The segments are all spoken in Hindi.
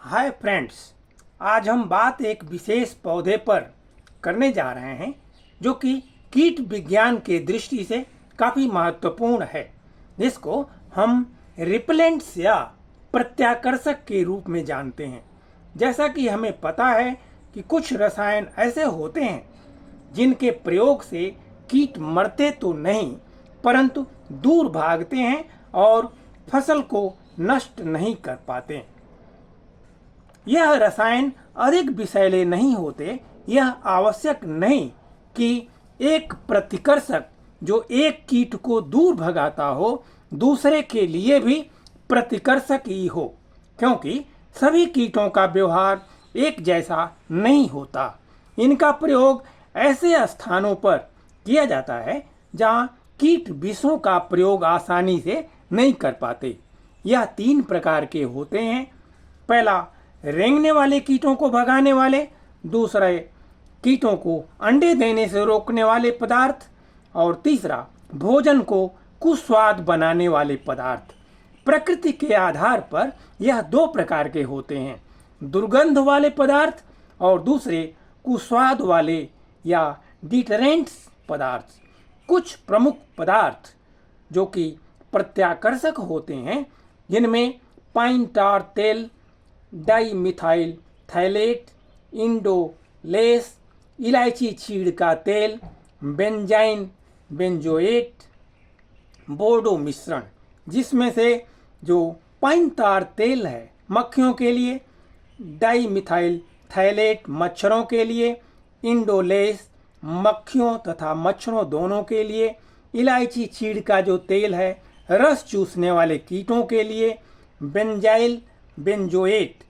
हाय फ्रेंड्स, आज हम बात एक विशेष पौधे पर करने जा रहे हैं जो कि कीट विज्ञान के दृष्टि से काफ़ी महत्वपूर्ण है, जिसको हम रिपेलेंट्स या प्रत्याकर्षक के रूप में जानते हैं। जैसा कि हमें पता है कि कुछ रसायन ऐसे होते हैं जिनके प्रयोग से कीट मरते तो नहीं परंतु दूर भागते हैं और फसल को नष्ट नहीं कर पाते। यह रसायन अधिक विषैले नहीं होते। यह आवश्यक नहीं कि एक प्रतिकर्षक जो एक कीट को दूर भगाता हो दूसरे के लिए भी प्रतिकर्षक ही हो, क्योंकि सभी कीटों का व्यवहार एक जैसा नहीं होता। इनका प्रयोग ऐसे स्थानों पर किया जाता है जहाँ कीट विषों का प्रयोग आसानी से नहीं कर पाते। यह 3 प्रकार के होते हैं। पहला, रेंगने वाले कीटों को भगाने वाले। दूसरे, कीटों को अंडे देने से रोकने वाले पदार्थ। और तीसरा, भोजन को कुस्वाद बनाने वाले पदार्थ। प्रकृति के आधार पर यह 2 प्रकार के होते हैं, दुर्गंध वाले पदार्थ और दूसरे कुस्वाद वाले या डिटरेंट्स पदार्थ। कुछ प्रमुख पदार्थ जो कि प्रत्याकर्षक होते हैं जिनमें पाइन tar तेल, डाइमिथाइल थैलेट, इंडोलेस, इलायची चीड़ का तेल, बेंजाइन बेंजोएट, बोर्डो मिश्रण, जिसमें से जो पाइन tar तेल है मक्खियों के लिए, डाइमिथाइल थैलेट मच्छरों के लिए, इंडोलेस मक्खियों तथा मच्छरों दोनों के लिए, इलायची चीड़ का जो तेल है रस चूसने वाले कीटों के लिए, बेंजाइल बेंजोएट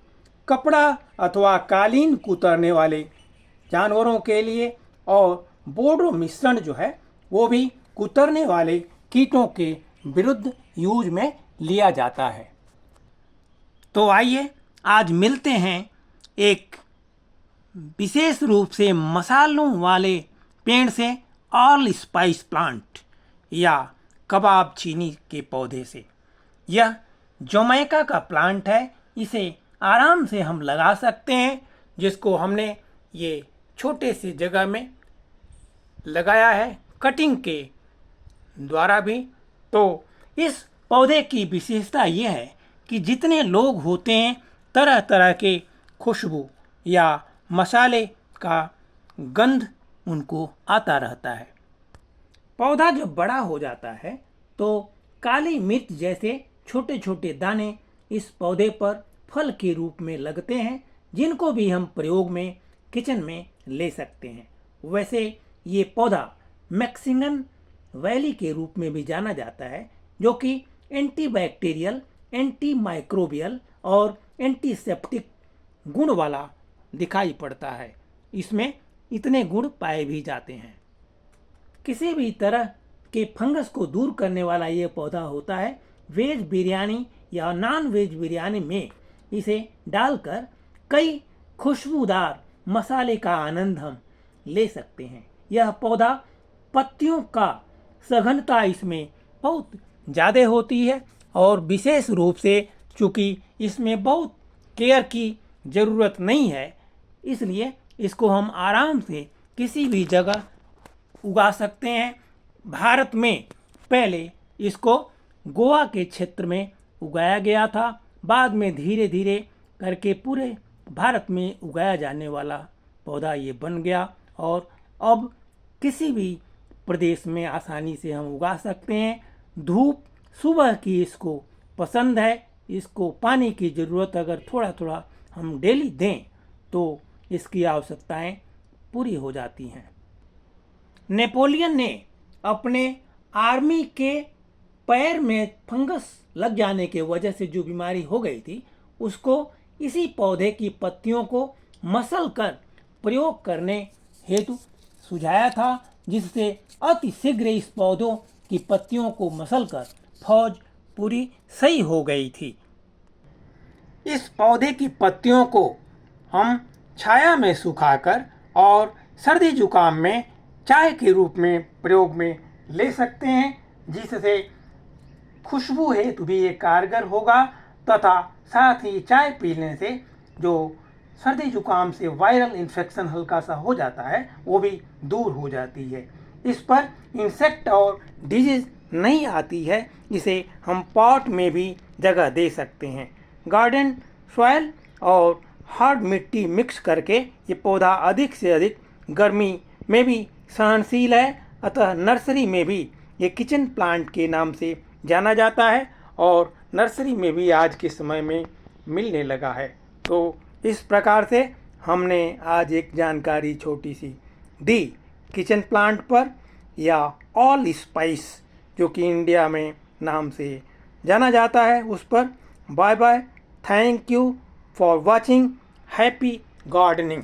कपड़ा अथवा कालीन कुतरने वाले जानवरों के लिए, और बोर्डो मिश्रण जो है वो भी कुतरने वाले कीटों के विरुद्ध यूज में लिया जाता है। तो आइए आज मिलते हैं एक विशेष रूप से मसालों वाले पेड़ से, ऑल स्पाइस प्लांट या कबाब चीनी के पौधे से। यह जमैका का प्लांट है। इसे आराम से हम लगा सकते हैं, जिसको हमने ये छोटे से जगह में लगाया है कटिंग के द्वारा भी। तो इस पौधे की विशेषता यह है कि जितने लोग होते हैं तरह तरह के खुशबू या मसाले का गंध उनको आता रहता है। पौधा जब बड़ा हो जाता है तो काली मिर्च जैसे छोटे छोटे दाने इस पौधे पर फल के रूप में लगते हैं, जिनको भी हम प्रयोग में किचन में ले सकते हैं। वैसे ये पौधा मैक्सिंगन वैली के रूप में भी जाना जाता है, जो कि एंटीबैक्टीरियल, एंटी माइक्रोबियल और एंटीसेप्टिक गुण वाला दिखाई पड़ता है। इसमें इतने गुण पाए भी जाते हैं। किसी भी तरह के फंगस को दूर करने वाला ये पौधा होता है। वेज बिरयानी या नॉन वेज बिरयानी में इसे डालकर कई खुशबूदार मसाले का आनंद हम ले सकते हैं। यह पौधा पत्तियों का सघनता इसमें बहुत ज़्यादा होती है और विशेष रूप से चूँकि इसमें बहुत केयर की ज़रूरत नहीं है, इसलिए इसको हम आराम से किसी भी जगह उगा सकते हैं। भारत में पहले इसको गोवा के क्षेत्र में उगाया गया था, बाद में धीरे धीरे करके पूरे भारत में उगाया जाने वाला पौधा ये बन गया और अब किसी भी प्रदेश में आसानी से हम उगा सकते हैं। धूप सुबह की इसको पसंद है। इसको पानी की ज़रूरत अगर थोड़ा थोड़ा हम डेली दें तो इसकी आवश्यकताएं पूरी हो जाती हैं। नेपोलियन ने अपने आर्मी के पैर में फंगस लग जाने के वजह से जो बीमारी हो गई थी, उसको इसी पौधे की पत्तियों को मसल कर प्रयोग करने हेतु सुझाया था, जिससे अति शीघ्र इस पौधों की पत्तियों को मसल कर फौज पूरी सही हो गई थी। इस पौधे की पत्तियों को हम छाया में सुखाकर और सर्दी जुकाम में चाय के रूप में प्रयोग में ले सकते हैं, जिससे खुशबू हेतु भी ये कारगर होगा तथा साथ ही चाय पीने से जो सर्दी जुकाम से वायरल इन्फेक्शन हल्का सा हो जाता है वो भी दूर हो जाती है। इस पर इंसेक्ट और डिजीज नहीं आती है, इसे हम पॉट में भी जगह दे सकते हैं। गार्डन सॉइल और हार्ड मिट्टी मिक्स करके ये पौधा अधिक से अधिक गर्मी में भी सहनशील है, अतः नर्सरी में भी ये किचन प्लांट के नाम से जाना जाता है और नर्सरी में भी आज के समय में मिलने लगा है। तो इस प्रकार से हमने आज एक जानकारी छोटी सी दी किचन प्लांट पर या ऑल स्पाइस जो कि इंडिया में नाम से जाना जाता है उस पर। Bye bye, thank you for watching, happy gardening.